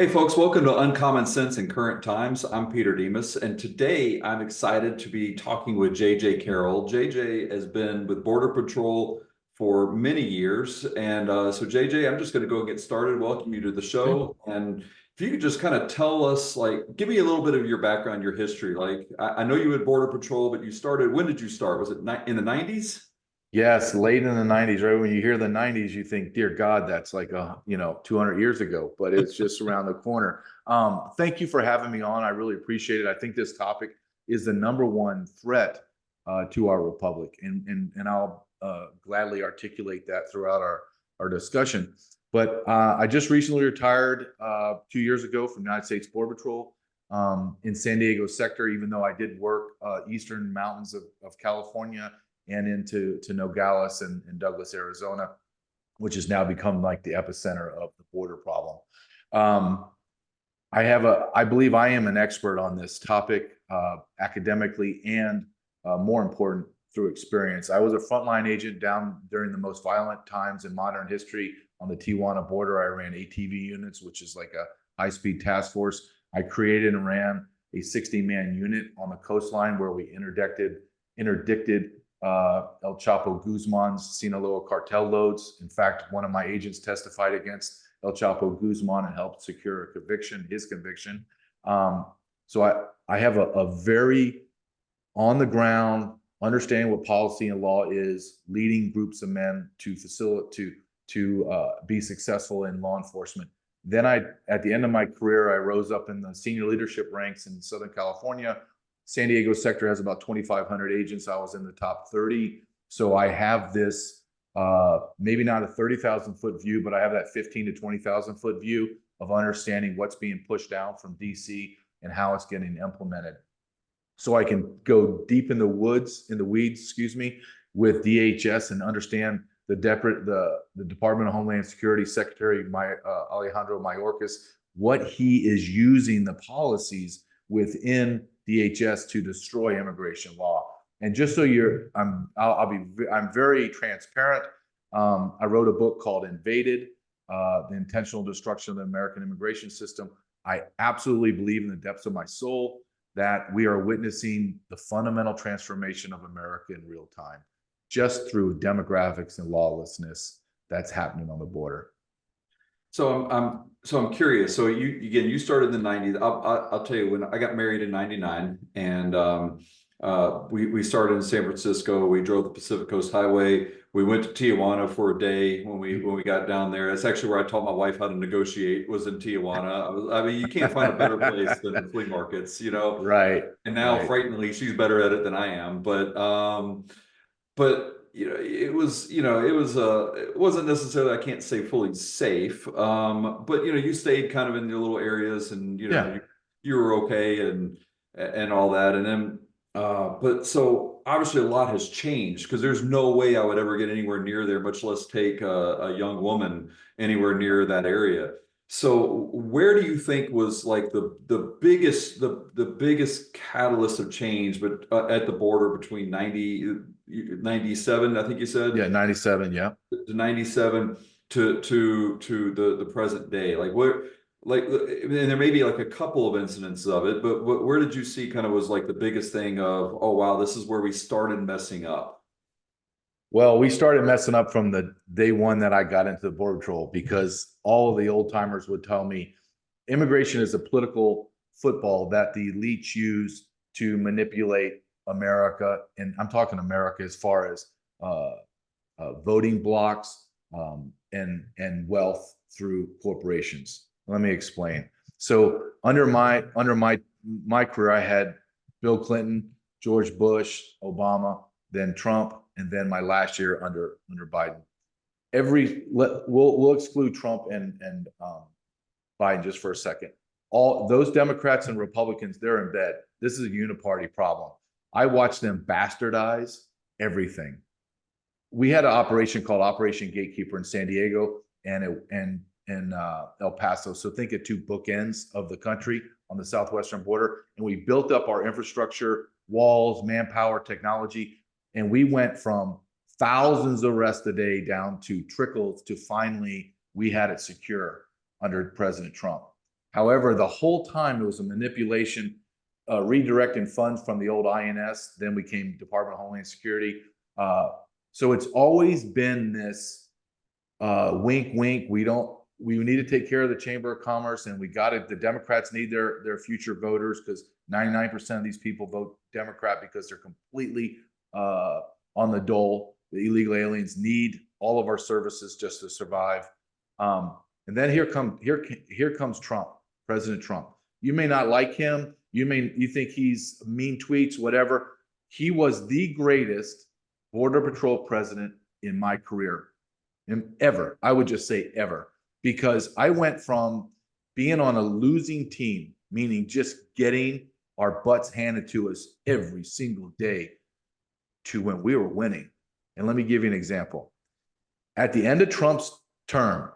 Hey folks, welcome to Uncommon Sense in Current Times. I'm Peter Demas, and today I'm excited to be talking with JJ Carrell. JJ has been with Border Patrol for many years, and so JJ, I'm just going to go and get started. Welcome you to the Okay. show, and if you could just kind of tell us, give me a little bit of your background, your history. I know you had Border Patrol, but you started. When did you start? Was it in the '90s? Yes, late in the 90s, right? When you hear the 90s, you think, dear God, that's like 200 years ago, but it's just around the corner. Thank you for having me on. I really appreciate it. I think this topic is the number one threat to our republic, and I'll gladly articulate that throughout our discussion. But I just recently retired 2 years ago from United States Border Patrol in San Diego sector, even though I did work eastern mountains of California and into Nogales and Douglas, Arizona, which has now become like the epicenter of the border problem. Um, I believe I am an expert on this topic academically and more important through experience. I was a frontline agent down during the most violent times in modern history on the Tijuana border. I ran ATV units, which is like a high-speed task force. I created and ran a 60-man unit on the coastline where we interdicted El Chapo Guzman's Sinaloa cartel loads. In fact, one of my agents testified against El Chapo Guzman and helped secure his conviction. So I have a very on the ground understanding what policy and law is, leading groups of men to facilitate to be successful in law enforcement. Then at the end of my career, I rose up in the senior leadership ranks in Southern California. San Diego sector has about 2,500 agents. I was in the top 30. So I have this, maybe not a 30,000 foot view, but I have that 15 to 20,000 foot view of understanding what's being pushed down from DC and how it's getting implemented. So I can go deep in the weeds, excuse me, with DHS and understand the Department of Homeland Security Secretary, Alejandro Mayorkas, what he is using the policies within DHS to destroy immigration law. And just so I'm very transparent. I wrote a book called Invaded, the intentional destruction of the American immigration system. I absolutely believe in the depths of my soul that we are witnessing the fundamental transformation of America in real time, just through demographics and lawlessness that's happening on the border. So I'm curious. So you started in the '90s. I'll tell you, when I got married in '99, and we started in San Francisco. We drove the Pacific Coast Highway. We went to Tijuana for a day when we got down there. That's actually where I taught my wife how to negotiate, was in Tijuana. I mean, you can't find a better place than the flea markets, you know. Right, And now, right. frighteningly, she's better at it than I am. But it wasn't necessarily, I can't say fully safe, but you stayed kind of in your little areas, and Yeah. you were okay, and all that. And then but so obviously a lot has changed, because there's no way I would ever get anywhere near there, much less take a young woman anywhere near that area. So where do you think was like the biggest catalyst of change, but at the border between 97, I think you said, Yeah, 97, yeah. to 97 to the present day? Like what, and there may be like a couple of incidents of it, but where did you see kind of was like the biggest thing of, oh wow, this is where we started messing up? Well, we started messing up from the day one that I got into the Border Patrol, because all of the old timers would tell me immigration is a political football that the elites use to manipulate America. And I'm talking America as far as voting blocks, and wealth through corporations. Let me explain. So under my career, I had Bill Clinton, George Bush, Obama, then Trump, and then my last year under Biden. We'll exclude Trump and Biden just for a second. All those Democrats and Republicans, they're in bed. This is a uniparty problem. I watched them bastardize everything. We had an operation called Operation Gatekeeper in San Diego and El Paso. So think of two bookends of the country on the southwestern border, and we built up our infrastructure, walls, manpower, technology, and we went from thousands of arrests a day down to trickles to finally we had it secure under President Trump. However, the whole time it was a manipulation, redirecting funds from the old INS, then became Department of Homeland Security. So it's always been this wink, wink. We need to take care of the Chamber of Commerce, and we got it. The Democrats need their future voters, because 99% of these people vote Democrat because they're completely on the dole. The illegal aliens need all of our services just to survive. And then here comes Trump, President Trump. You may not like him. You think he's mean tweets, whatever. He was the greatest Border Patrol president in my career, ever. I would just say ever, because I went from being on a losing team, meaning just getting our butts handed to us every single day, to when we were winning. And let me give you an example. At the end of Trump's term,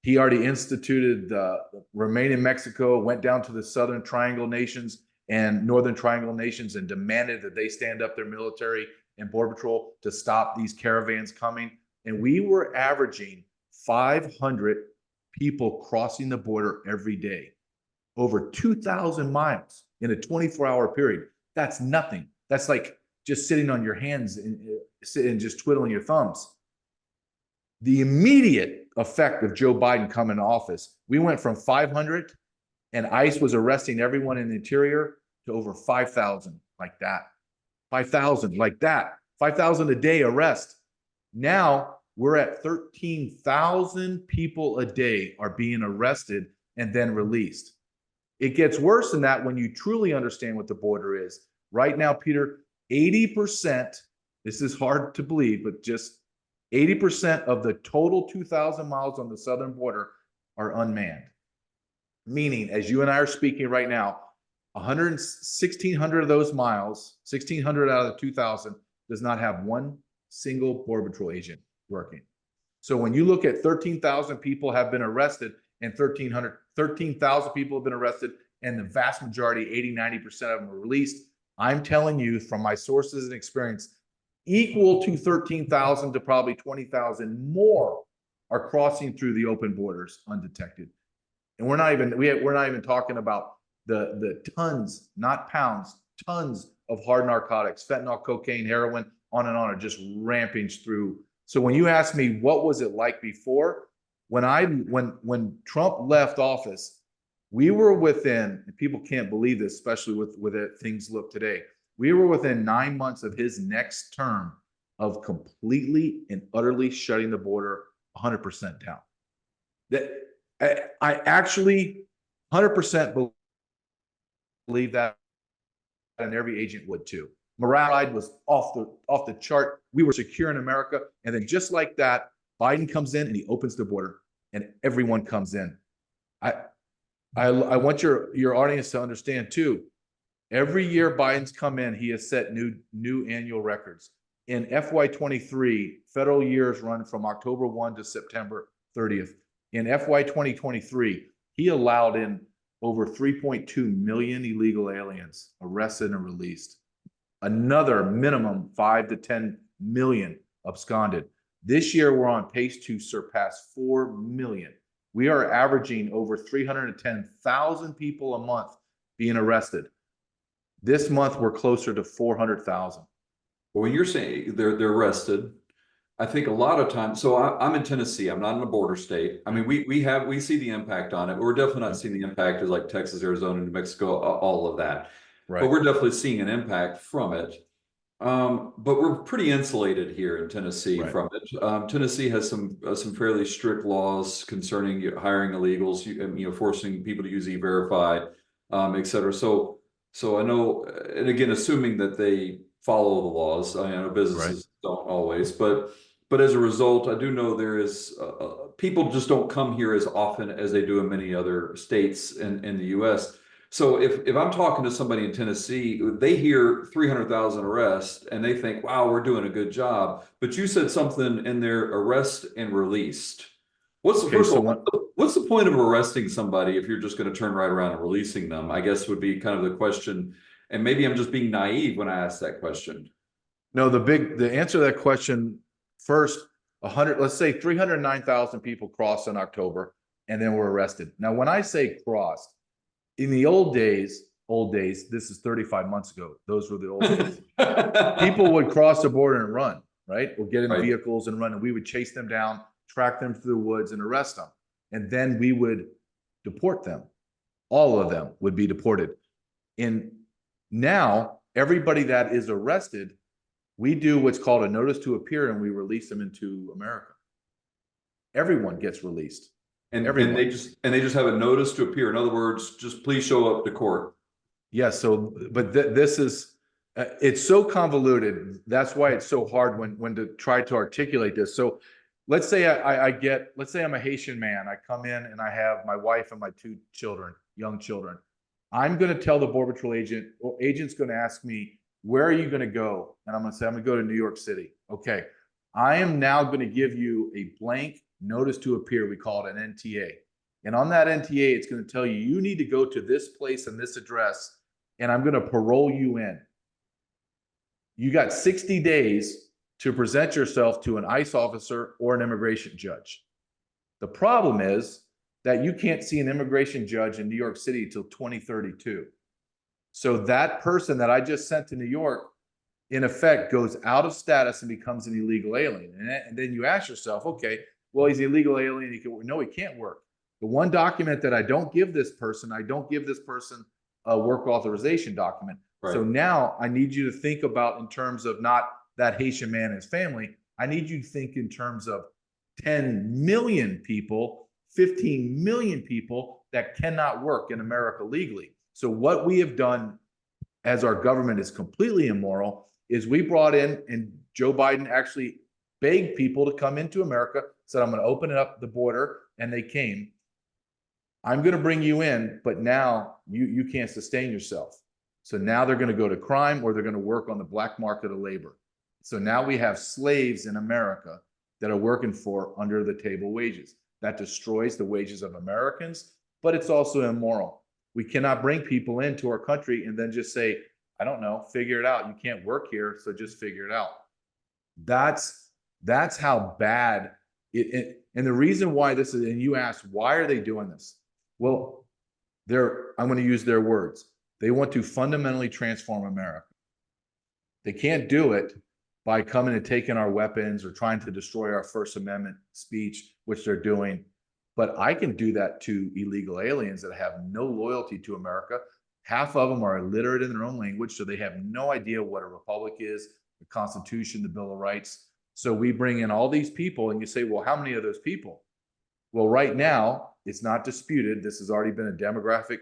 he already instituted the Remain in Mexico, went down to the Southern Triangle nations and Northern Triangle nations and demanded that they stand up their military and Border Patrol to stop these caravans coming. And we were averaging 500 people crossing the border every day, over 2,000 miles in a 24-hour period. That's nothing. That's like just sitting on your hands and just twiddling your thumbs. The immediate effect of Joe Biden coming to office, we went from 500 and ICE was arresting everyone in the interior to over 5,000 like that. 5,000 like that. 5,000 a day arrest. Now we're at 13,000 people a day are being arrested and then released. It gets worse than that when you truly understand what the border is. Right now, Peter, 80%, this is hard to believe, but just 80% of the total 2,000 miles on the southern border are unmanned. Meaning, as you and I are speaking right now, 1,600 of those miles, 1,600 out of the 2,000, does not have one single Border Patrol agent working. So when you look at 13,000 people have been arrested and 13,000 people have been arrested, and the vast majority, 80–90% of them are released, I'm telling you from my sources and experience, equal to 13,000 to probably 20,000 more are crossing through the open borders undetected. And we're not even talking about the tons, not pounds, tons of hard narcotics, fentanyl, cocaine, heroin, on and on, are just ramping through. So when you ask me what was it like before, when Trump left office, we were within, and people can't believe this, especially with it, things look today, we were within 9 months of his next term of completely and utterly shutting the border 100% down. That I actually 100% believe that, and every agent would too. Morale was off the chart. We were secure in America, and then just like that, Biden comes in and he opens the border, and everyone comes in. I want your audience to understand too. Every year Biden's come in, he has set new annual records. In FY23, federal years run from October 1 to September 30th. In FY 2023, he allowed in over 3.2 million illegal aliens arrested and released. Another minimum 5 to 10 million absconded. This year, we're on pace to surpass 4 million. We are averaging over 310,000 people a month being arrested. This month, we're closer to 400,000. But when you're saying they're arrested, I think a lot of times, so I'm in Tennessee, I'm not in a border state. I mean, we see the impact on it. We're definitely not seeing the impact as like Texas, Arizona, New Mexico, all of that. Right. But we're definitely seeing an impact from it. But we're pretty insulated here in Tennessee from it. Tennessee has some fairly strict laws concerning hiring illegals, forcing people to use E-Verify, et cetera. So I know, and again, assuming that they follow the laws. I know businesses don't always, but as a result, I do know there is people just don't come here as often as they do in many other states in the U.S. So if I'm talking to somebody in Tennessee, they hear 300,000 arrests and they think, wow, we're doing a good job. But you said something in there, arrest and released. What's the point of arresting somebody if you're just going to turn right around and releasing them? I guess would be kind of the question. And maybe I'm just being naive when I ask that question. No, the answer to that question, first, let's say 309,000 people crossed in October and then were arrested. Now, when I say crossed, in the old days, this is 35 months ago. Those were the old days. People would cross the border and run, right? Or get in Right. vehicles and run, and we would chase them down, track them through the woods and arrest them. And then we would deport them. All of them would be deported. And now everybody that is arrested, we do what's called a notice to appear and we release them into America. Everyone gets released. And Everyone. they just have a notice to appear. In other words, just please show up to court. Yeah. So, but this is, it's so convoluted. That's why it's so hard when to try to articulate this. So let's say let's say I'm a Haitian man. I come in and I have my wife and my 2 children, young children. I'm going to tell the Border Patrol agent, or agent's going to ask me, where are you going to go? And I'm going to say, I'm going to go to New York City. Okay. I am now going to give you a blank notice to appear. We call it an NTA. And on that NTA, it's going to tell you, you need to go to this place and this address, and I'm going to parole you in. You got 60 days to present yourself to an ICE officer or an immigration judge. The problem is that you can't see an immigration judge in New York City till 2032. So that person that I just sent to New York, in effect, goes out of status and becomes an illegal alien. And then you ask yourself, okay, well, he's an illegal alien. He can work. No, he can't work. The one document that I don't give this person a work authorization document. Right. So now I need you to think about in terms of not that Haitian man and his family. I need you to think in terms of 10 million people, 15 million people that cannot work in America legally. So what we have done as our government is completely immoral is we brought in, and Joe Biden actually begged people to come into America, said, I'm going to open up the border, and they came. I'm going to bring you in, but now you can't sustain yourself. So now they're going to go to crime, or they're going to work on the black market of labor. So now we have slaves in America that are working for under the table wages. That destroys the wages of Americans, but it's also immoral. We cannot bring people into our country and then just say, I don't know, figure it out. You can't work here, so just figure it out. That's how bad it. And the reason why this is, and you asked, why are they doing this? Well, I'm going to use their words. They want to fundamentally transform America. They can't do it by coming and taking our weapons or trying to destroy our First Amendment speech, which they're doing. But I can do that to illegal aliens that have no loyalty to America. Half of them are illiterate in their own language, so they have no idea what a republic is, the Constitution, the Bill of Rights. So we bring in all these people, and you say, well, how many of those people? Well, right now, it's not disputed. This has already been a demographic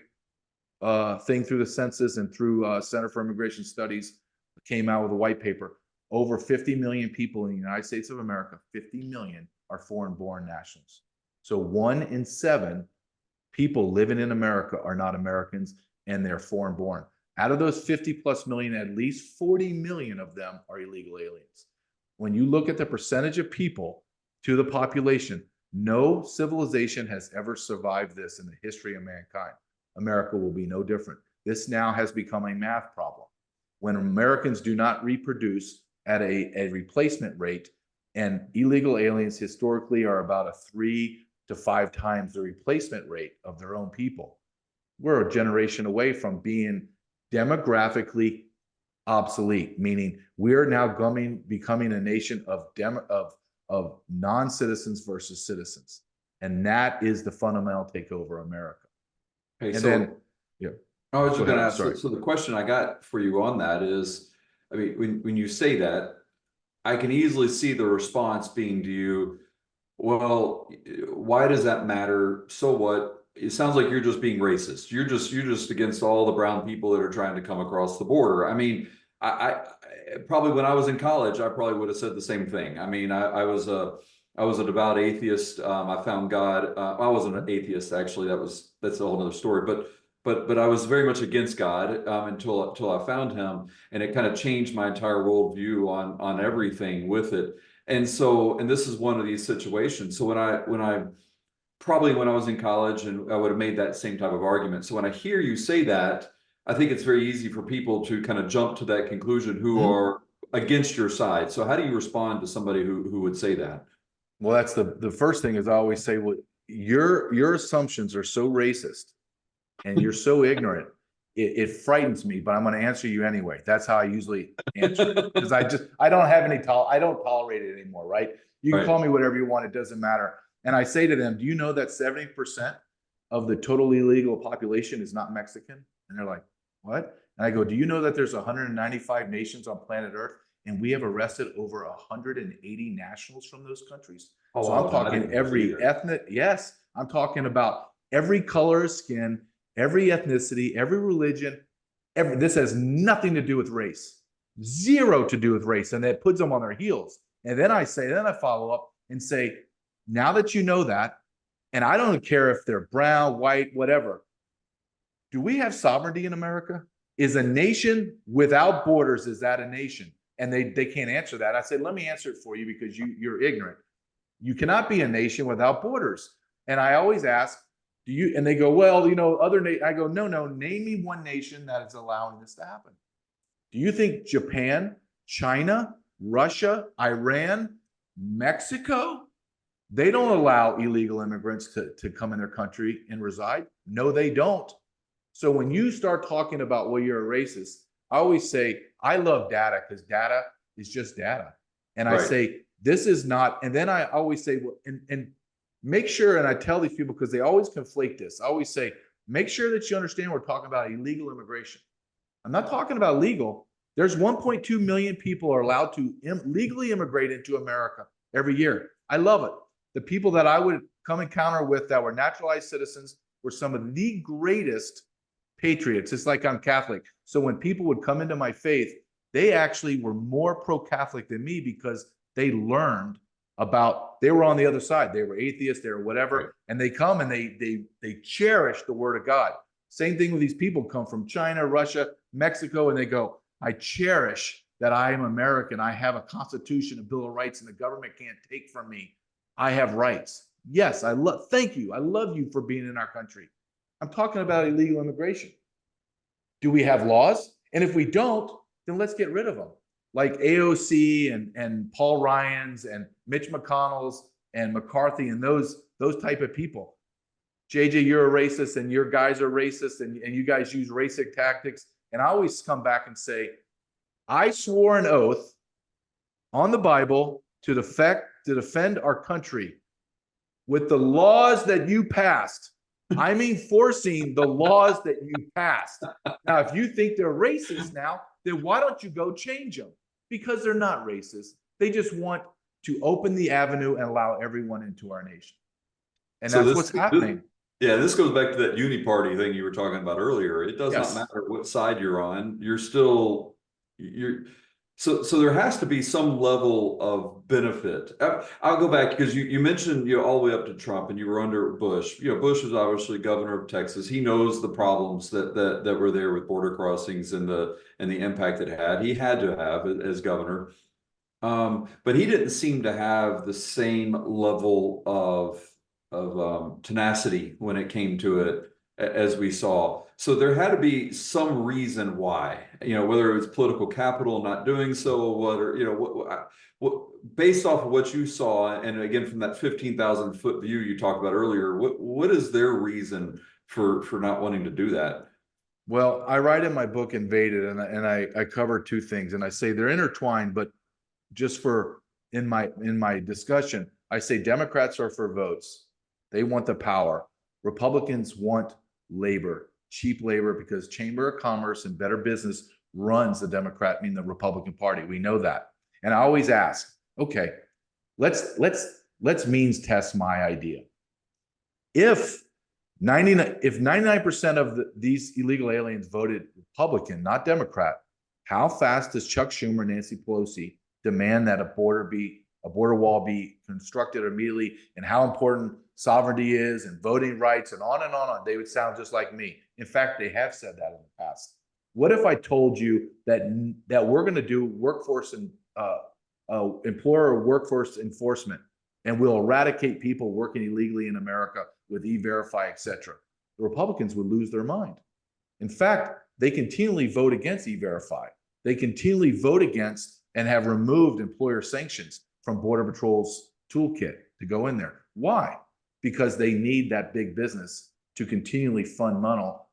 thing through the census and through Center for Immigration Studies came out with a white paper. Over 50 million people in the United States of America, 50 million are foreign-born nationals. So 1 in 7 people living in America are not Americans, and they're foreign-born. Out of those 50 plus million, at least 40 million of them are illegal aliens. When you look at the percentage of people to the population, no civilization has ever survived this in the history of mankind. America will be no different. This now has become a math problem. When Americans do not reproduce at a replacement rate, and illegal aliens historically are about a 3 to 5 times the replacement rate of their own people, we're a generation away from being demographically obsolete, meaning we're now becoming a nation of non-citizens versus citizens. And that is the fundamental takeover of America. Okay, and so then, yeah. I was just going to ask, Sorry. so the question I got for you on that is, I mean, when you say that, I can easily see the response being to you, well, why does that matter? So what? It sounds like you're just being racist. You're just against all the brown people that are trying to come across the border. I mean, I probably when I was in college, I probably would have said the same thing. I mean, I was a devout atheist. I found God. I wasn't an atheist actually. That's a whole other story. But I was very much against God until I found Him, and it kind of changed my entire worldview on everything with it. And this is one of these situations. So when I was in college, and I would have made that same type of argument. So when I hear you say that, I think it's very easy for people to kind of jump to that conclusion who are against your side. So how do you respond to somebody who would say that? Well, that's the first thing is I always say, well, your assumptions are so racist and you're so ignorant. It frightens me, but I'm going to answer you anyway. That's how I usually answer it, because I don't have any I don't tolerate it anymore, right? You can Right. call me whatever you want. It doesn't matter. And I say to them, do you know that 70% of the total illegal population is not Mexican? And they're like, what? And I go, do you know that there's 195 nations on planet Earth, and we have arrested over 180 nationals from those countries? Oh, So I'm wow, I talking didn't every see that. ethnic, yes, I'm talking about every color of skin, every ethnicity, every religion. This has nothing to do with race, zero to do with race, and that puts them on their heels. And then I follow up and say, now that you know that, and I don't care if they're brown, white, whatever, do we have sovereignty in America? Is a nation without borders, is that a nation? And they can't answer that. I said, let me answer it for you, because you're ignorant. You cannot be a nation without borders. And I always ask, do you, and they go, well, I go, no, name me one nation that is allowing this to happen. Do you think Japan, China, Russia, Iran, Mexico, they don't allow illegal immigrants to come in their country and reside? No, they don't. So when you start talking about, well, you're a racist, I always say, I love data, because data is just data. And I say, this is not, and then I always say, well, and make sure, and I tell these people, because they always conflate this. I always say, make sure that you understand we're talking about illegal immigration. I'm not talking about legal. There's 1.2 million people are allowed to legally immigrate into America every year. I love it. The people that I would come encounter with that were naturalized citizens were some of the greatest patriots. It's like I'm Catholic. So when people would come into my faith, they actually were more pro-Catholic than me, because they learned about, they were on the other side. They were atheists, they were whatever. Right. And they come and they cherish the word of God. Same thing with these people come from China, Russia, Mexico, and they go, I cherish that I am American. I have a constitution, a bill of rights, and the government can't take from me. I have rights. Yes, thank you. I love you for being in our country. I'm talking about illegal immigration. Do we have laws? And if we don't, then let's get rid of them. Like AOC and Paul Ryan's and Mitch McConnell's and McCarthy and those type of people. JJ, you're a racist, and your guys are racist, and you guys use racist tactics. And I always come back and say, I swore an oath on the Bible to defend our country with the laws that you passed. I'm enforcing the laws that you passed. Now, if you think they're racist now, then why don't you go change them? Because they're not racist. They just want to open the avenue and allow everyone into our nation. And so that's what's happening. This goes back to that uni-party thing you were talking about earlier. It does not matter what side you're on. So there has to be some level of benefit. I'll go back, because you mentioned all the way up to Trump, and you were under Bush. Bush was obviously governor of Texas. He knows the problems that were there with border crossings and the impact it had. He had to have it as governor. But he didn't seem to have the same level of tenacity when it came to it as we saw. So there had to be some reason why, whether it was political capital not doing so, whether, based off of what you saw, and again, from that 15,000 foot view you talked about earlier, what is their reason for not wanting to do that? Well, I write in my book Invaded, and I cover two things, and I say they're intertwined, but just in my discussion, I say Democrats are for votes. They want the power. Republicans want labor, cheap labor, because Chamber of Commerce and Better Business runs the Republican Party. We know that. And I always ask, okay, let's means test my idea. If 99% of these illegal aliens voted Republican, not Democrat, how fast does Chuck Schumer, Nancy Pelosi demand that a border wall be constructed immediately, and how important sovereignty is and voting rights and on and on and on? They would sound just like me. In fact, they have said that in the past. What if I told you that we're going to do workforce and employer workforce enforcement, and we'll eradicate people working illegally in America with E-Verify, etc.? The Republicans would lose their mind. In fact, they continually vote against E-Verify. They continually vote against and have removed employer sanctions from Border Patrol's toolkit to go in there. Why? Because they need that big business to continually fund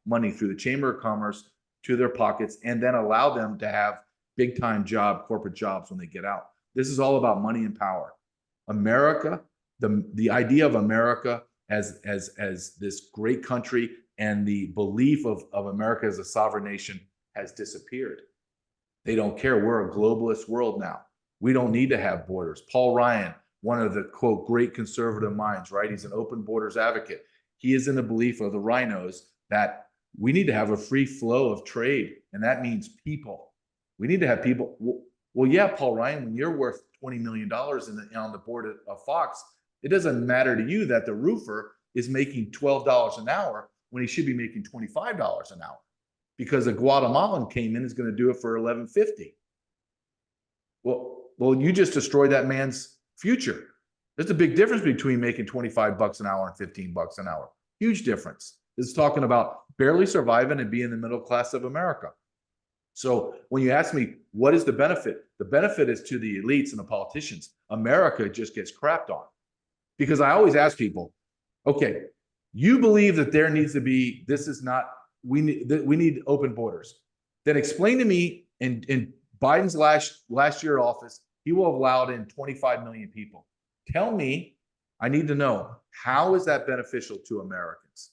money through the Chamber of Commerce to their pockets, and then allow them to have big time corporate jobs when they get out. This is all about money and power. America, the idea of America as this great country and the belief of America as a sovereign nation has disappeared. They don't care. We're a globalist world now. We don't need to have borders. Paul Ryan, one of the quote great conservative minds, right? He's an open borders advocate. He is in the belief of the rhinos that we need to have a free flow of trade, and that means people. We need to have people. Well, yeah, Paul Ryan, when you're worth $20 million on the board of Fox, it doesn't matter to you that the roofer is making $12 an hour when he should be making $25 an hour, because a Guatemalan came in and is going to do it for $11.50. Well, you just destroyed that man's future. There's a big difference between making $25 an hour and $15 an hour. Huge difference. This is talking about barely surviving and being the middle class of America. So when you ask me, what is the benefit? The benefit is to the elites and the politicians. America just gets crapped on. Because I always ask people, okay, you believe that there needs to be, we need open borders. Then explain to me, in Biden's last year office, he will have allowed in 25 million people. Tell me, I need to know, how is that beneficial to Americans?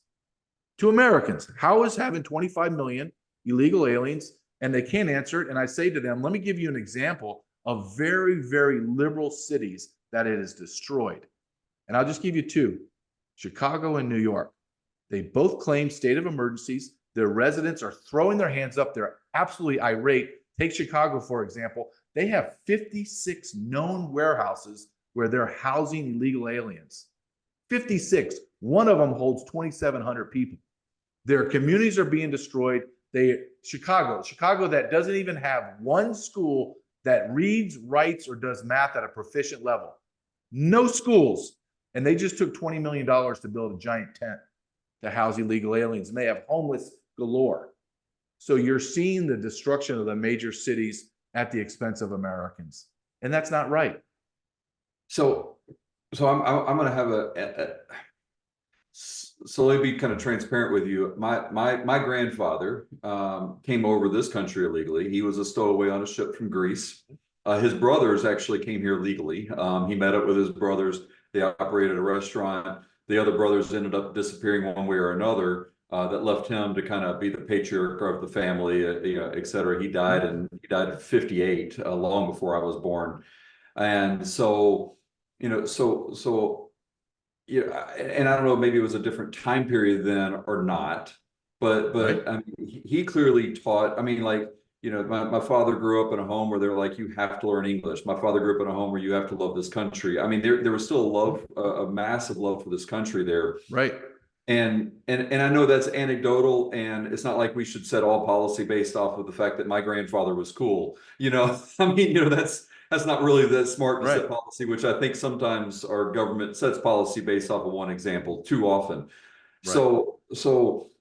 To Americans, how is having 25 million illegal aliens, and they can't answer it? And I say to them, let me give you an example of very, very liberal cities that it has destroyed. And I'll just give you two, Chicago and New York. They both claim state of emergencies. Their residents are throwing their hands up. They're absolutely irate. Take Chicago, for example. They have 56 known warehouses where they're housing illegal aliens. 56. One of them holds 2,700 people. Their communities are being destroyed. Chicago that doesn't even have one school that reads, writes, or does math at a proficient level. No schools. And they just took $20 million to build a giant tent to house illegal aliens. And they have homeless galore. So you're seeing the destruction of the major cities at the expense of Americans. And that's not right. So I'm going to have so let me be kind of transparent with you. My grandfather came over this country illegally. He was a stowaway on a ship from Greece. His brothers actually came here legally. He met up with his brothers. They operated a restaurant. The other brothers ended up disappearing one way or another. That left him to kind of be the patriarch of the family, et cetera. He died at 58, long before I was born. And so, yeah, and I don't know, maybe it was a different time period then or not, but Right. I mean, he clearly taught. I mean, like, my father grew up in a home where they're like, you have to learn English. My father grew up in a home where you have to love this country. I mean, there was still a love, a massive love for this country there. Right. And I know that's anecdotal, and it's not like we should set all policy based off of the fact that my grandfather was cool. I mean, that's not really that smart to Right. set policy, which I think sometimes our government sets policy based off of one example too often. Right. So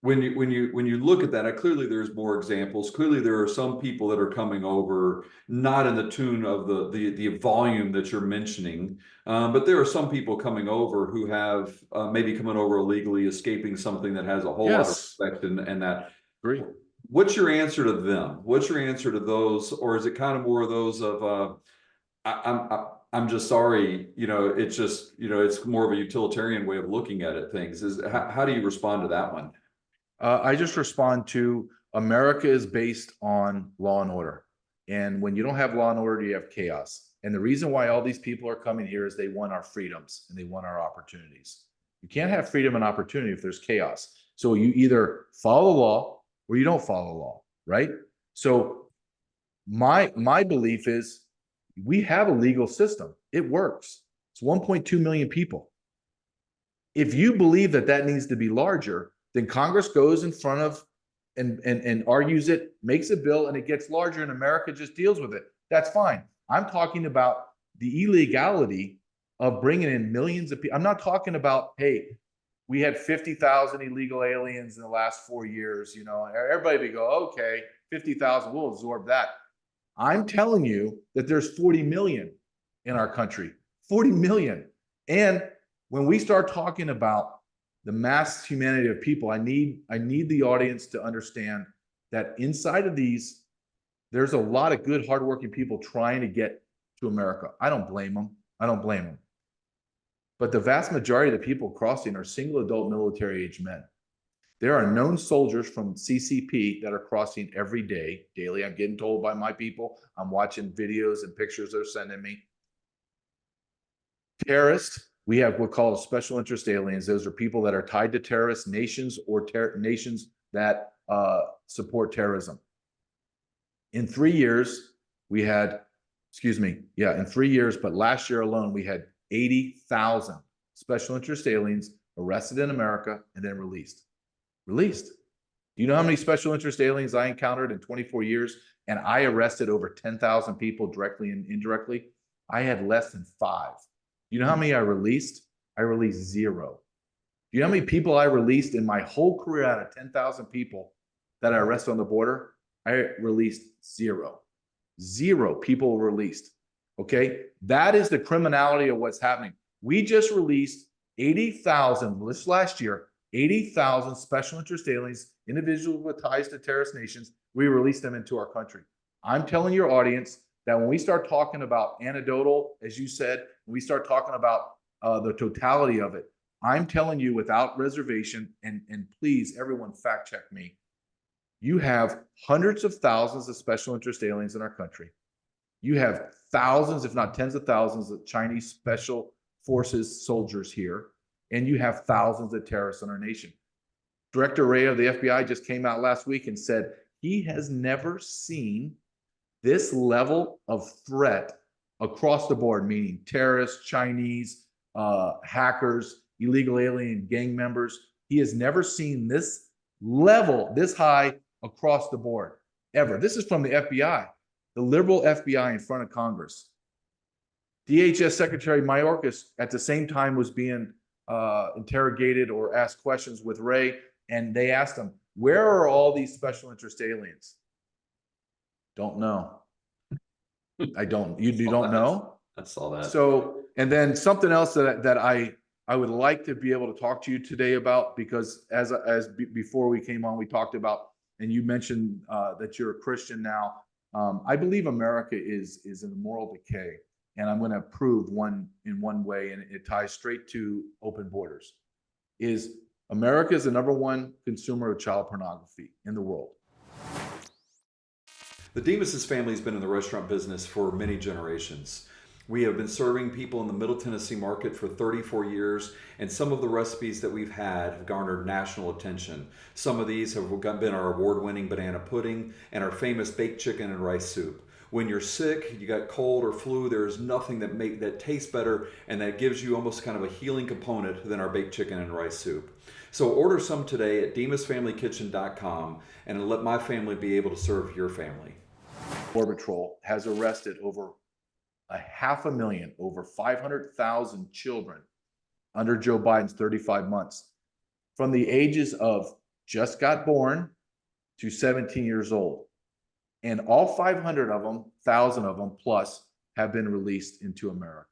when you look at that, clearly there's more examples. Clearly there are some people that are coming over, not in the tune of the volume that you're mentioning, but there are some people coming over who have maybe coming over illegally, escaping something that has a whole lot of respect and that. Agree. What's your answer to them? What's your answer to those, or is it kind of more of those of I'm just sorry, it's just it's more of a utilitarian way of looking at it. Things is how do you respond to that one? I just respond to America is based on law and order. And when you don't have law and order, you have chaos. And the reason why all these people are coming here is they want our freedoms and they want our opportunities. You can't have freedom and opportunity if there's chaos. So you either follow the law or you don't follow the law, right? So my belief is we have a legal system. It works. It's 1.2 million people. If you believe that needs to be larger, then Congress goes in front of and argues it, makes a bill, and it gets larger, and America just deals with it. That's fine. I'm talking about the illegality of bringing in millions of people. I'm not talking about, hey, we had 50,000 illegal aliens in the last 4 years. Everybody would go, okay, 50,000, we'll absorb that. I'm telling you that there's 40 million in our country, 40 million. And when we start talking about the mass humanity of people. I need the audience to understand that inside of these, there's a lot of good, hardworking people trying to get to America. I don't blame them. I don't blame them. But the vast majority of the people crossing are single adult military age men. There are known soldiers from CCP that are crossing every day, daily. I'm getting told by my people. I'm watching videos and pictures they're sending me. Terrorists, we have what called special interest aliens. Those are people that are tied to terrorist nations or nations that support terrorism. In 3 years, we had, in 3 years, but last year alone, we had 80,000 special interest aliens arrested in America and then released. Released. Do you know how many special interest aliens I encountered in 24 years? And I arrested over 10,000 people directly and indirectly. I had less than 5. Do you know how many I released? I released 0. Do you know how many people I released in my whole career out of 10,000 people that I arrested on the border? I released 0. 0 people released. Okay. That is the criminality of what's happening. We just released 80,000 this last year, 80,000 special interest aliens, individuals with ties to terrorist nations. We released them into our country. I'm telling your audience that when we start talking about anecdotal, as you said, when we start talking about the totality of it, I'm telling you without reservation, and please, everyone fact check me. You have hundreds of thousands of special interest aliens in our country. You have thousands, if not tens of thousands, of Chinese special forces soldiers here, and you have thousands of terrorists in our nation. Director Ray of the FBI just came out last week and said he has never seen this level of threat across the board, meaning terrorists, Chinese, hackers, illegal alien gang members. He has never seen this level, this high across the board, ever. This is from the FBI, the liberal FBI in front of Congress. DHS Secretary Mayorkas at the same time was being interrogated or asked questions with Ray, and they asked him, where are all these special interest aliens? Don't know. I don't. You don't know? I saw that. So, and then something else that I would like to be able to talk to you today about, because before we came on, we talked about, and you mentioned that you're a Christian now. I believe America is in moral decay, and I'm going to prove in one way, and it ties straight to open borders. Is America is the #1 consumer of child pornography in the world. The Demas' family has been in the restaurant business for many generations. We have been serving people in the Middle Tennessee market for 34 years, and some of the recipes that we've had have garnered national attention. Some of these have been our award-winning banana pudding and our famous baked chicken and rice soup. When you're sick, you got cold or flu, there is nothing that tastes better and that gives you almost kind of a healing component than our baked chicken and rice soup. So order some today at demasfamilykitchen.com and let my family be able to serve your family. Border Patrol has arrested over 500,000, over 500,000 children under Joe Biden's 35 months, from the ages of just got born to 17 years old. And all 500 of them, 1,000 of them plus, have been released into America.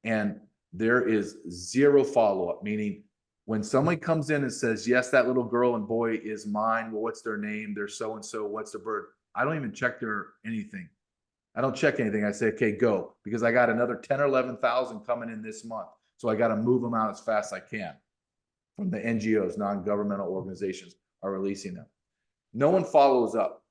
And there is 0 follow-up, meaning when someone comes in and says, yes, that little girl and boy is mine, well, what's their name? They're so-and-so, what's the birth? I don't even check their anything. I don't check anything. I say, okay, go, because I got another 10 or 11,000 coming in this month. So I got to move them out as fast as I can. From the NGOs, non-governmental organizations, are releasing them. No one follows up.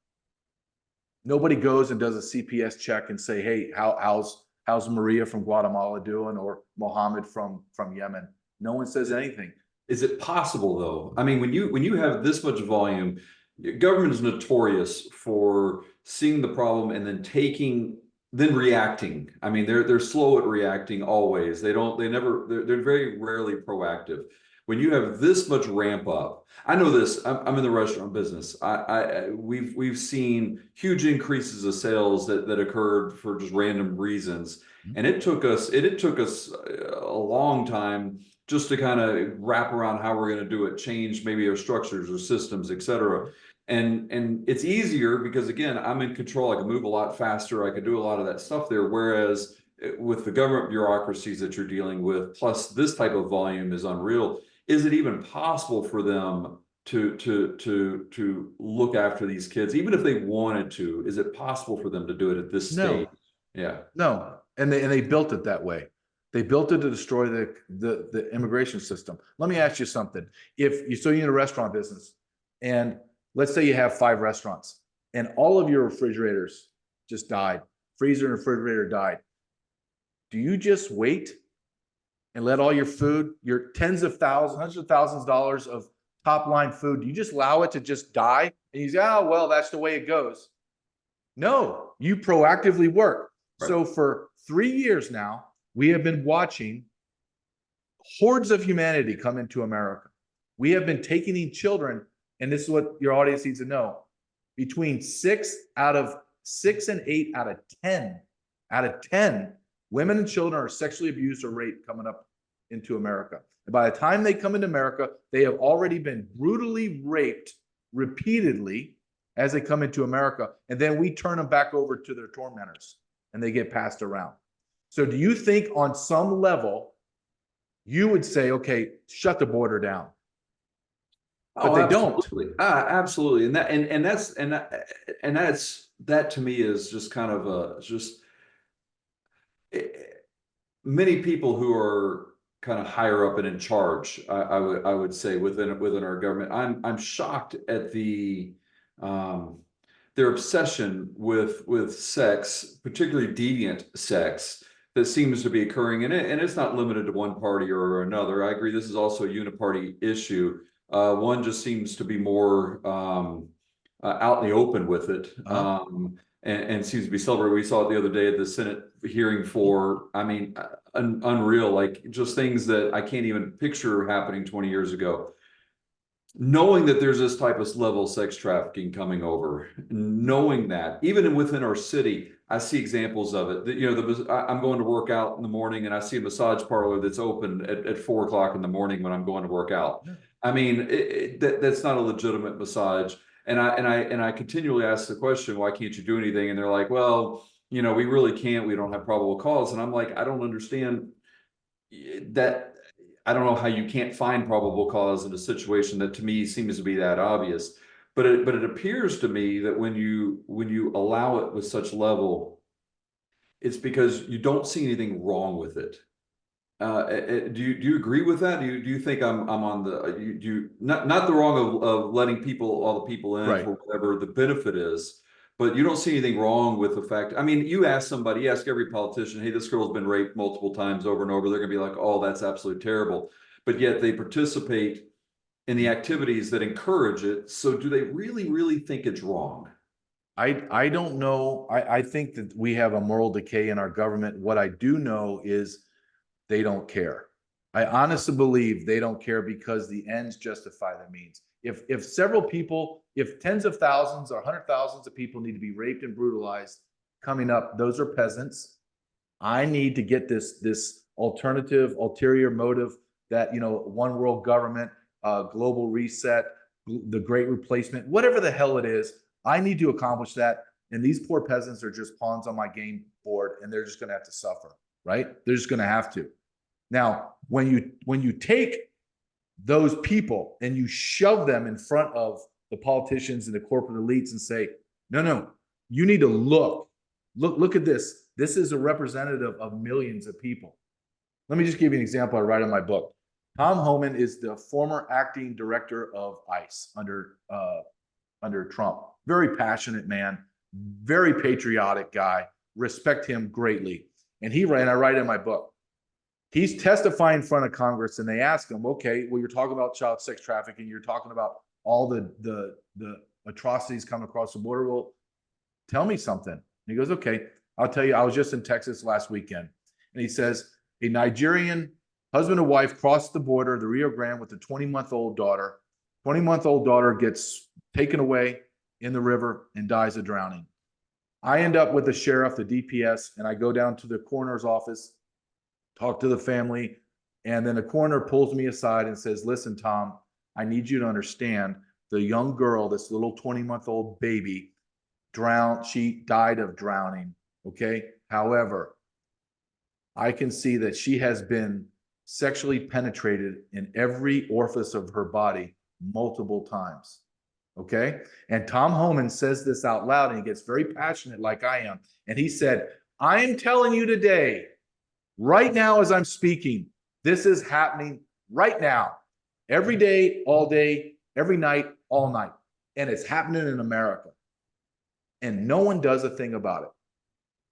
Nobody goes and does a CPS check and say, hey, how's Maria from Guatemala doing, or Mohammed from Yemen? No one says anything. Is it possible though? I mean, when you have this much volume, government is notorious for seeing the problem and then reacting. I mean, they're slow at reacting always. They're very rarely proactive. When you have this much ramp up, I know this. I'm in the restaurant business. We've seen huge increases of sales that occurred for just random reasons, and it took us a long time just to kind of wrap around how we're going to do it, change maybe our structures or systems, et cetera. And it's easier because, again, I'm in control. I can move a lot faster. I can do a lot of that stuff there. Whereas with the government bureaucracies that you're dealing with, plus this type of volume is unreal. is it even possible for them to look after these kids, even if they wanted to? Is it possible for them to do it at this stage? No, Yeah. no. And they built it that way. They built it to destroy the immigration system. Let me ask you something. If you, so you're in a restaurant business, and let's say you have 5 restaurants and all of your refrigerators just died, freezer and refrigerator died. Do you just wait and let all your food, your tens of thousands, hundreds of thousands of dollars of top line food, do you just allow it to just die? And you say, oh, well, that's the way it goes. No, you proactively work. Right. So for 3 years now, we have been watching hordes of humanity come into America. We have been taking in children, and this is what your audience needs to know. Between 6 and 8 out of 10 women and children are sexually abused or raped coming up into America. And by the time they come into America, they have already been brutally raped repeatedly as they come into America. And then we turn them back over to their tormentors and they get passed around. So do you think on some level, you would say, okay, shut the border down? But Oh, they absolutely. don't. Absolutely. And that to me is just kind of eh, many people who are kind of higher up and in charge, I would say within our government. I'm shocked at um, their obsession with sex, particularly deviant sex, that seems to be occurring, and it's not limited to one party or another. I agree. This is also a uniparty issue. One just seems to be more out in the open with it. And seems to be celebrated. We saw it the other day at the Senate hearing for, I mean, unreal, like just things that I can't even picture happening 20 years ago. Knowing that there's this type of level of sex trafficking coming over, knowing that even within our city, I see examples of it. You know, I'm going to work out in the morning and I see a massage parlor that's open at 4 o'clock in the morning when I'm going to work out. Yeah. I mean, that's not a legitimate massage. And I continually ask the question, why can't you do anything? And they're like, well, you know, we really can't. We don't have probable cause. And I'm like, I don't understand that. I don't know how you can't find probable cause in a situation that to me seems to be that obvious. But it appears to me that when you allow it with such level, it's because you don't see anything wrong with it. Do you agree with that? Do you think I'm on the you not the wrong of letting all the people in Right. for whatever the benefit is, but you don't see anything wrong with the fact. I mean, you ask every politician, hey, this girl's been raped multiple times over and over. They're gonna be like, oh, that's absolutely terrible. But yet they participate in the activities that encourage it. So do they really think it's wrong? I don't know. I think that we have a moral decay in our government. What I do know is they don't care. I honestly believe they don't care because the ends justify the means. If several people, if tens of thousands or 100,000s of people need to be raped and brutalized coming up, those are peasants. I need to get this alternative, ulterior motive that, you know, one world government, global reset, the great replacement, whatever the hell it is. I need to accomplish that. And these poor peasants are just pawns on my game board, and they're just going to have to suffer, right? They're just going to have to. Now, when you take those people and you shove them in front of the politicians and the corporate elites and say, no, you need to look at this. This is a representative of millions of people. Let me just give you an example I write in my book. Tom Homan is the former acting director of ICE under Trump. Very passionate man, very patriotic guy. Respect him greatly. And I write in my book, he's testifying in front of Congress, and they ask him, okay, well, you're talking about child sex trafficking. You're talking about all the atrocities coming across the border. Well, tell me something. And he goes, okay, I'll tell you. I was just in Texas last weekend. And he says, a Nigerian husband and wife crossed the border, the Rio Grande, with a 20-month-old daughter. 20-month-old daughter gets taken away in the river and dies of drowning. I end up with the sheriff, the DPS, and I go down to the coroner's office, talk to the family, and then the coroner pulls me aside and says, listen, Tom, I need you to understand the young girl, this little 20-month-old baby, drowned. She died of drowning. Okay. However, I can see that she has been sexually penetrated in every orifice of her body multiple times. Okay. And Tom Homan says this out loud, and he gets very passionate like I am. And he said, I'm telling you today, right now, as I'm speaking, this is happening right now, every day, all day, every night, all night. And it's happening in America. And no one does a thing about it.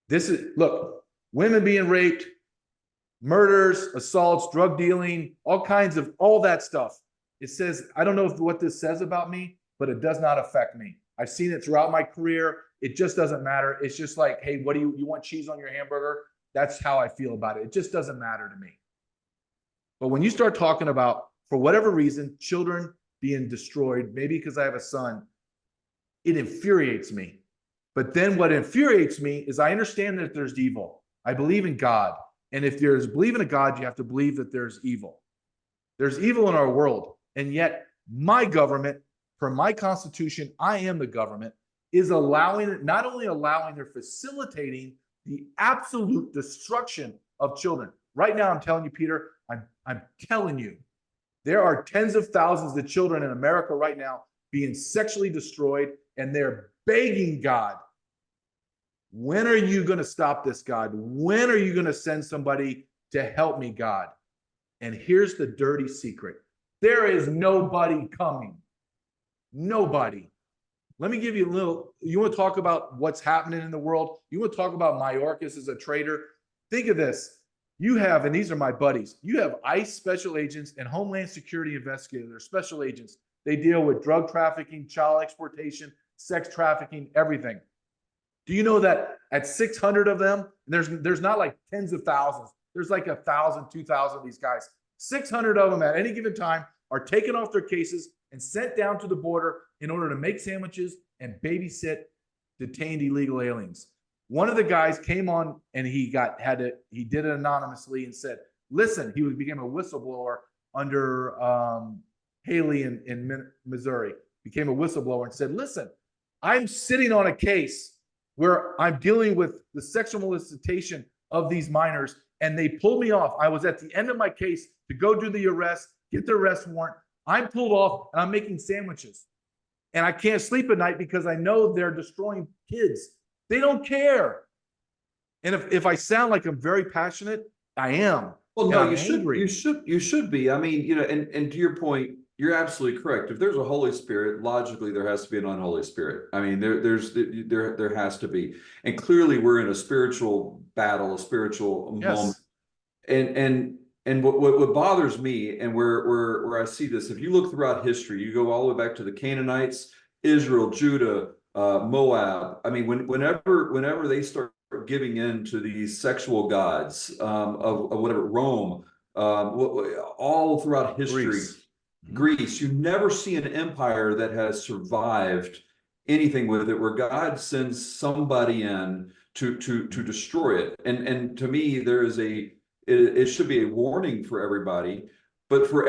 This is, look, women being raped, murders, assaults, drug dealing, all kinds of, all that stuff. It says, I don't know what this says about me, but it does not affect me. I've seen it throughout my career. It just doesn't matter. It's just like, hey, what do you want cheese on your hamburger? That's how I feel about it. It just doesn't matter to me. But when you start talking about, for whatever reason, children being destroyed, maybe because I have a son, it infuriates me. But then what infuriates me is I understand that there's evil. I believe in God. And if there's believe in a God, you have to believe that there's evil. There's evil in our world. And yet my government, for my constitution, I am the government, is allowing, not only allowing, they're facilitating the absolute destruction of children. Right now, I'm telling you, Peter, I'm telling you, there are tens of thousands of children in America right now being sexually destroyed, and they're begging God, when are you going to stop this, God? When are you going to send somebody to help me, God? And here's the dirty secret. There is nobody coming. Nobody. Let me give you a little, you want to talk about what's happening in the world? You want to talk about Mayorkas as a traitor? Think of this. You have, and these are my buddies, you have ICE special agents and Homeland Security investigators. They're special agents. They deal with drug trafficking, child exploitation, sex trafficking, everything. Do you know that at 600 of them, there's not like tens of thousands. There's like 1,000, 2,000 of these guys. 600 of them at any given time are taken off their cases and sent down to the border in order to make sandwiches and babysit detained illegal aliens. One of the guys came on and he did it anonymously and said, listen, he became a whistleblower under Haley in Missouri, became a whistleblower and said, listen, I'm sitting on a case where I'm dealing with the sexual molestation of these minors, and they pulled me off. I was at the end of my case to go do the arrest, get the arrest warrant. I'm pulled off and I'm making sandwiches. And I can't sleep at night because I know they're destroying kids. They don't care. And if I sound like I'm very passionate, I am. Well, no, you should be. I mean, and to your point, you're absolutely correct. If there's a Holy Spirit, logically there has to be an unholy spirit. I mean, there has to be. And clearly we're in a spiritual battle, a spiritual moment. And what bothers me, and where I see this, if you look throughout history, you go all the way back to the Canaanites, Israel, Judah, Moab. I mean, whenever they start giving in to these sexual gods of whatever, Rome, all throughout history, Greece, you never see an empire that has survived anything with it where God sends somebody in to destroy it. And to me, there is it should be a warning for everybody, but for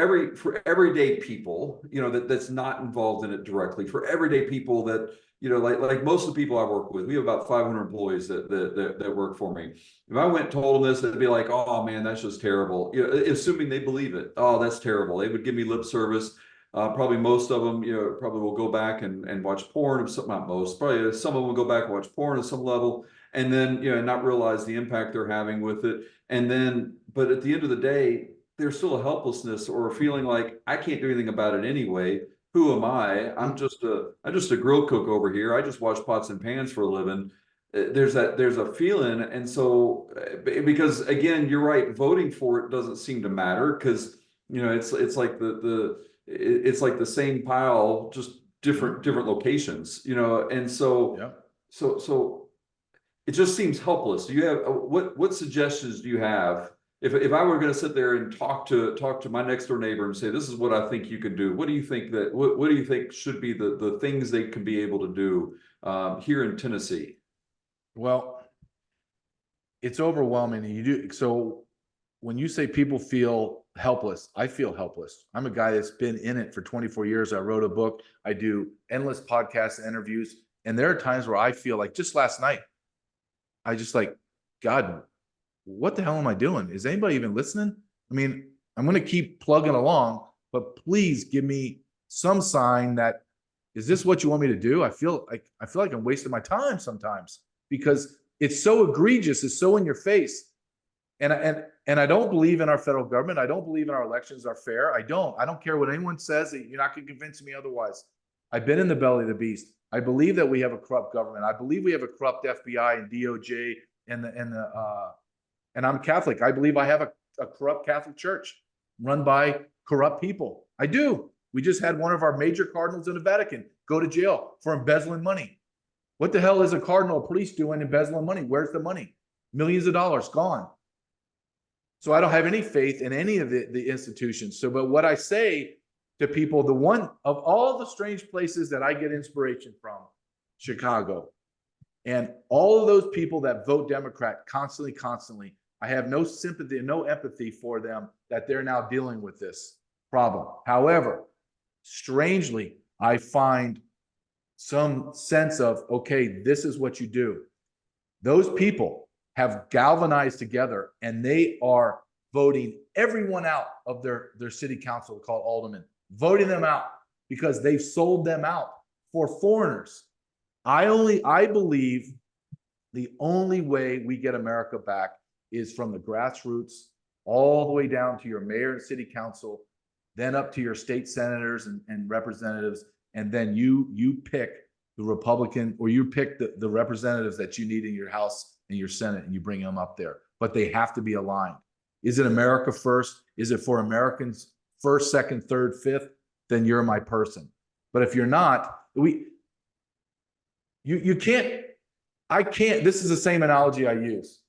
everyday people, that's not involved in it directly, for everyday people that, like most of the people I work with, we have about 500 employees that work for me. If I went and told them this, they'd be like, oh man, that's just terrible. Assuming they believe it. Oh, that's terrible. They would give me lip service. Probably most of them, probably will go back and watch porn. Not most, probably some of them will go back and watch porn at some level, and then, not realize the impact they're having with it. And then, but at the end of the day, there's still a helplessness or a feeling like I can't do anything about it anyway. Who am I? I'm just a grill cook over here. I just wash pots and pans for a living. There's a feeling. And so, because again, you're right, voting for it doesn't seem to matter because, it's like it's like the same pile, just different locations, and so, Yeah. so it just seems helpless. Do you have what suggestions do you have? If I were going to sit there and talk to my next door neighbor and say, this is what I think you could do. What do you think what do you think should be the things they can be able to do here in Tennessee? Well, it's overwhelming. You do. So when you say people feel helpless, I feel helpless. I'm a guy that's been in it for 24 years. I wrote a book. I do endless podcast interviews. And there are times where I feel like, just last night, I just like, God, what the hell am I doing? Is anybody even listening? I mean, I'm going to keep plugging along, but please give me some sign that, is this what you want me to do? I feel like I'm wasting my time sometimes because it's so egregious, it's so in your face. And I don't believe in our federal government. I don't believe in our elections are fair. I don't care what anyone says. You're not going to convince me otherwise. I've been in the belly of the beast. I believe that we have a corrupt government. I believe we have a corrupt FBI and DOJ and I'm Catholic. I believe I have a corrupt Catholic church run by corrupt people. I do. We just had one of our major cardinals in the Vatican go to jail for embezzling money. What the hell is a cardinal priest doing embezzling money? Where's the money? Millions of dollars gone. So I don't have any faith in any of the institutions. So, but what I say to people, the one of all the strange places that I get inspiration from, Chicago, and all of those people that vote Democrat constantly, I have no sympathy and no empathy for them that they're now dealing with this problem. However, strangely, I find some sense of, okay, this is what you do. Those people have galvanized together and they are voting everyone out of their city council called aldermen, voting them out because they've sold them out for foreigners. I believe the only way we get America back is from the grassroots all the way down to your mayor and city council, then up to your state senators and representatives, and then you pick the Republican, or you pick the representatives that you need in your House and your Senate, and you bring them up there. But they have to be aligned. Is it America first? Is it for Americans first, second, third, fifth? Then you're my person. But if you're not, you can't, I can't, this is the same analogy I use.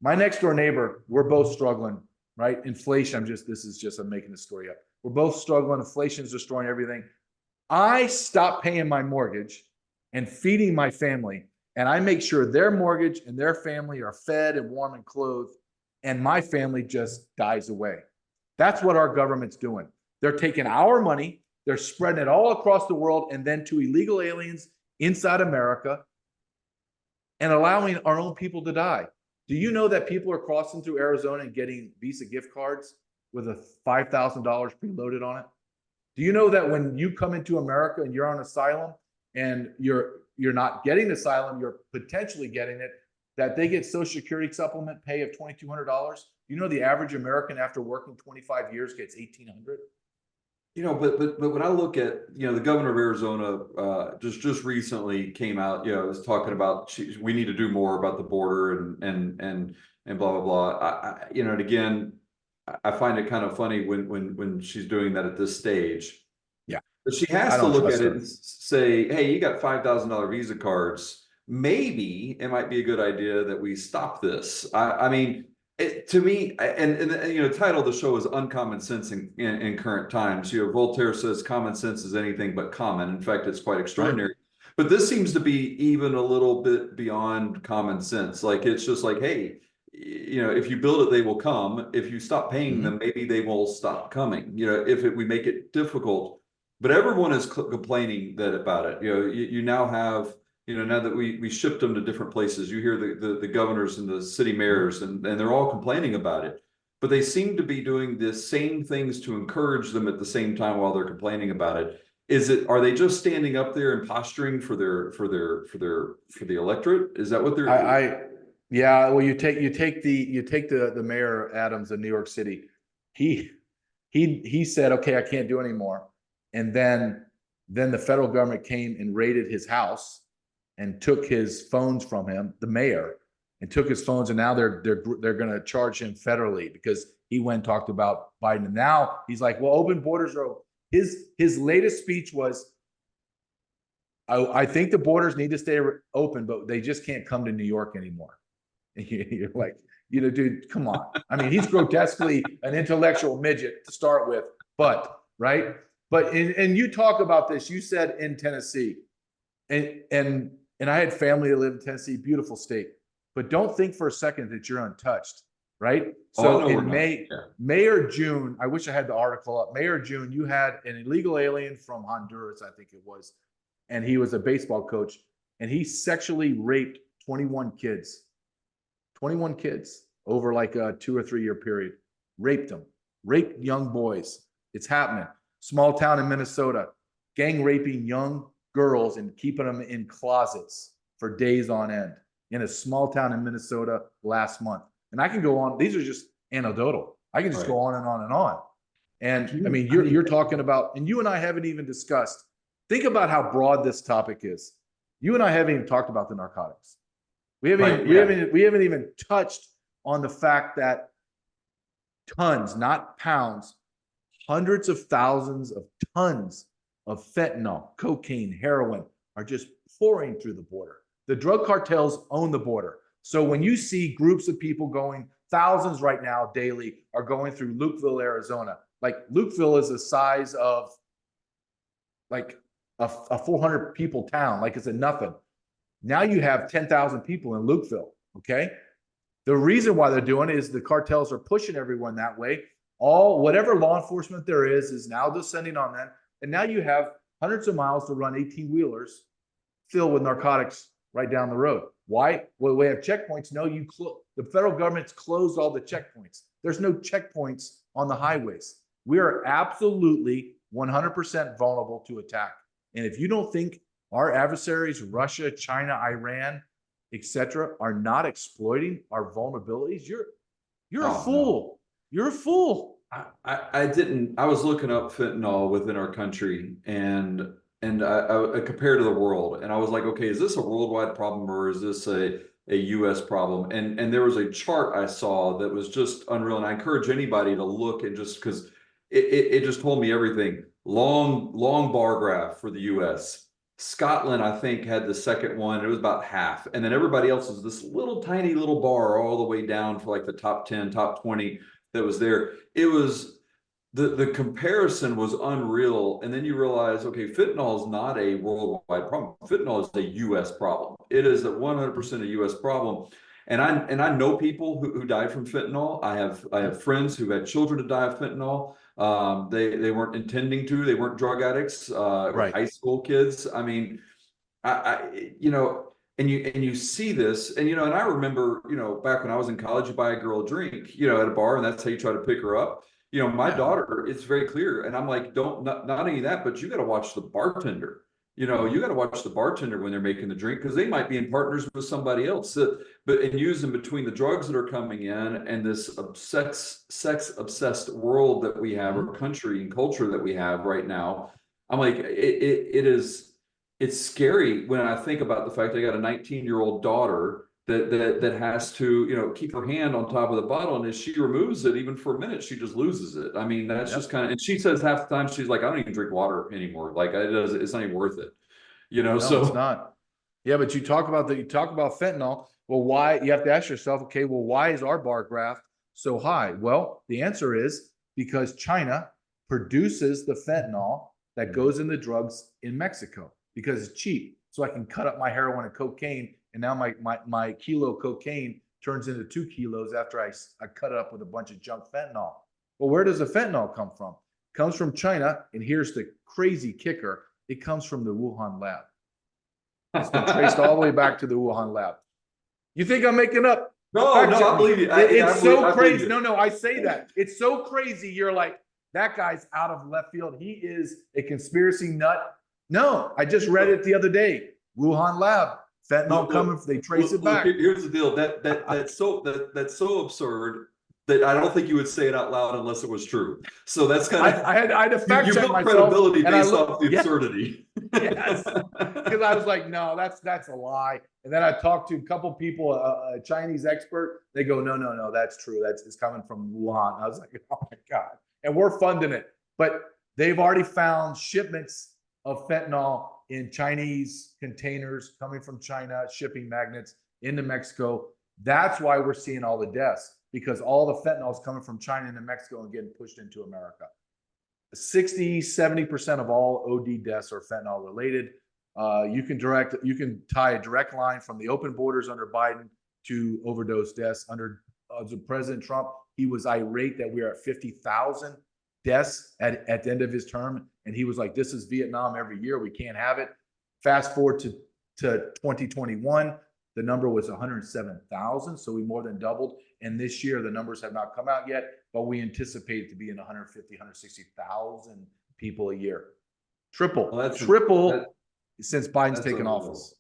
My next door neighbor, we're both struggling, right? Inflation, I'm making this story up. We're both struggling. Inflation is destroying everything. I stop paying my mortgage and feeding my family, and I make sure their mortgage and their family are fed and warm and clothed, and my family just dies away. That's what our government's doing. They're taking our money, they're spreading it all across the world, and then to illegal aliens inside America, and allowing our own people to die. Do you know that people are crossing through Arizona and getting Visa gift cards with a $5,000 preloaded on it? Do you know that when you come into America and you're on asylum and you're not getting asylum, you're potentially getting it, that they get Social Security supplement pay of $2,200? You know the average American after working 25 years gets $1,800? But when I look at, the governor of Arizona just recently came out, was talking about we need to do more about the border and blah blah blah. And again, I find it kind of funny when she's doing that at this stage. Yeah, But she has to look at it and say, hey, you got $5,000 Visa cards. Maybe it might be a good idea that we stop this. I mean, to me, and the title of the show is Uncommon Sense in Current Times. Voltaire says common sense is anything but common. In fact, it's quite extraordinary. Right. But this seems to be even a little bit beyond common sense. Like, it's just like, hey, if you build it, they will come. If you stop paying them, maybe they will stop coming. If we make it difficult. But everyone is complaining about it. You now have, now that we shipped them to different places, you hear the governors and the city mayors, and they're all complaining about it. But they seem to be doing the same things to encourage them at the same time while they're complaining about it. Are they just standing up there and posturing for the electorate? Is that what they're? Yeah. Well, you take the mayor Adams of New York City. He said, okay, I can't do anymore. And then the federal government came and raided his house and took his phones from him, the mayor, and took his phones. And now they're going to charge him federally because he went and talked about Biden. And now he's like, well, open borders are open. His latest speech was, I think the borders need to stay open, but they just can't come to New York anymore. And you're like, dude, come on. I mean, he's grotesquely an intellectual midget to start with, but right. But and you talk about this, you said in Tennessee, and I had family that lived in Tennessee, beautiful state, but don't think for a second that you're untouched, right? So in May or June, I wish I had the article up. May or June, you had an illegal alien from Honduras, I think it was, and he was a baseball coach, and he sexually raped 21 kids over like a 2 or 3 year period, raped them. rape young boys. It's happening. Small town in Minnesota, gang raping young girls and keeping them in closets for days on end in a small town in Minnesota last month. And I can go on. These are just anecdotal. I can just go on and on and on. And I mean, you're talking about, and you and I haven't even discussed. Think about how broad this topic is. You and I haven't even talked about the narcotics. We haven't even touched on the fact that tons, not pounds, hundreds of thousands of tons of fentanyl, cocaine, heroin are just pouring through the border. The drug cartels own the border. So when you see groups of people going, thousands right now daily are going through Lukeville, Arizona. Like Lukeville is the size of like a 400 people town, like it's a nothing. Now you have 10,000 people in Lukeville, okay? The reason why they're doing it is the cartels are pushing everyone that way. Whatever law enforcement there is now descending on them. And now you have hundreds of miles to run 18-wheelers filled with narcotics right down the road. Why? Well, we have checkpoints. No, the federal government's closed all the checkpoints. There's no checkpoints on the highways. We are absolutely 100% vulnerable to attack. And if you don't think our adversaries, Russia, China, Iran, etc., are not exploiting our vulnerabilities, you're a fool. No. You're a fool. I was looking up fentanyl within our country and I compared to the world, and I was like, okay, is this a worldwide problem or is this a US problem? And there was a chart I saw that was just unreal. And I encourage anybody to look and just because it just told me everything. Long bar graph for the US. Scotland, I think, had the second one. It was about half. And then everybody else is this little tiny little bar all the way down for like the top 10, top 20 that was there. It was the comparison was unreal. And then you realize, okay, fentanyl is not a worldwide problem. Fentanyl is a US problem. It is a 100% a US problem. And I know people who died from fentanyl. I have friends who had children to die of fentanyl. They weren't intending to. They weren't drug addicts. Right. High school kids. I mean, and you see this, and and I remember, back when I was in college, you buy a girl a drink, at a bar, and that's how you try to pick her up. My daughter, it's very clear, and I'm like, not only that, but you got to watch the bartender. You got to watch the bartender when they're making the drink because they might be in partners with somebody else. And use them between the drugs that are coming in and this sex obsessed world that we have, or country and culture that we have right now. I'm like, it's scary when I think about the fact I got a 19-year-old daughter that has to, keep her hand on top of the bottle, and as she removes it, even for a minute, she just loses it. I mean, that's just kind of, and she says half the time, she's like, I don't even drink water anymore. Like it's not even worth it. No, so it's not. Yeah, but you talk about fentanyl. Well, why? You have to ask yourself, okay, well, why is our bar graph so high? Well, the answer is because China produces the fentanyl that goes in the drugs in Mexico because it's cheap. So I can cut up my heroin and cocaine, and now my kilo of cocaine turns into 2 kilos after I cut it up with a bunch of junk fentanyl. Well, where does the fentanyl come from? It comes from China, and here's the crazy kicker. It comes from the Wuhan lab. It's been traced all the way back to the Wuhan lab. You think I'm making up? No, I believe you. It's so crazy. No, I say that. It's so crazy. You're like, that guy's out of left field. He is a conspiracy nut. No, I just read it the other day. Wuhan lab, fentanyl coming. They trace it back. Here's the deal. That's so absurd that I don't think you would say it out loud unless it was true. So that's kind of I had to fact check myself. Credibility based off the absurdity. Yes, because I was like, no, that's a lie. And then I talked to a couple people, a Chinese expert. They go, no, that's true. It's coming from Wuhan. I was like, oh my God. And we're funding it, but they've already found shipments of fentanyl in Chinese containers coming from China, shipping magnets into Mexico. That's why we're seeing all the deaths, because all the fentanyl is coming from China into Mexico and getting pushed into America. 60-70% of all OD deaths are fentanyl related. You can tie a direct line from the open borders under Biden to overdose deaths under President Trump. He was irate that we are at 50,000 deaths at the end of his term, and he was like, "This is Vietnam every year. We can't have it." Fast forward to 2021, the number was 107,000, so we more than doubled. And this year, the numbers have not come out yet, but we anticipate it to be in 150, 160,000 people a year. Triple that- since Biden's that's taken unreal. office.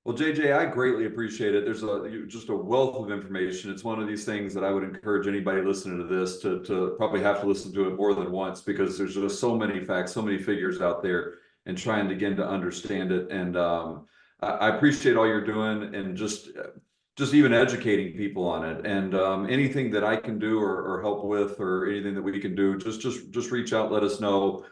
Well, JJ, I greatly appreciate it. There's just a wealth of information. It's one of these things that I would encourage anybody listening to this to probably have to listen to it more than once, because there's just so many facts, so many figures out there, and trying to begin to understand it. And I appreciate all you're doing, and just even educating people on it. And anything that I can do or help with, or anything that we can do, just reach out, let us know.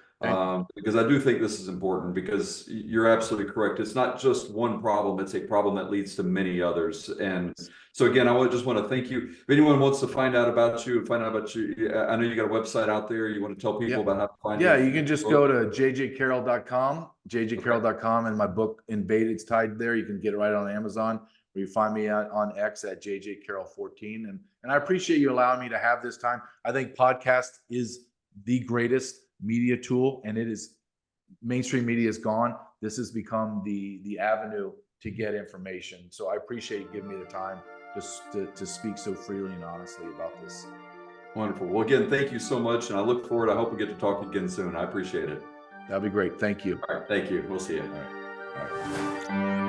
Because I do think this is important, because you're absolutely correct. It's not just one problem, it's a problem that leads to many others. And so again, I just want to thank you. If anyone wants to find out about you, I know you got a website out there. You want to tell people about how to find Yeah, it? you can just go to jjcarrell.com, jjcarrell.com, and my book Invaded's tied there. You can get it right on Amazon, or you find me on X at JJ Carrell14. And I appreciate you allowing me to have this time. I think podcast is the greatest media tool, and it is, mainstream media is gone. This has become the avenue to get information. So I appreciate you giving me the time to speak so freely and honestly about this. Wonderful. Well, again, thank you so much, and I look forward. I hope we get to talk again soon. I appreciate it. That'd be great. Thank you. All right. Thank you. We'll see you. All right.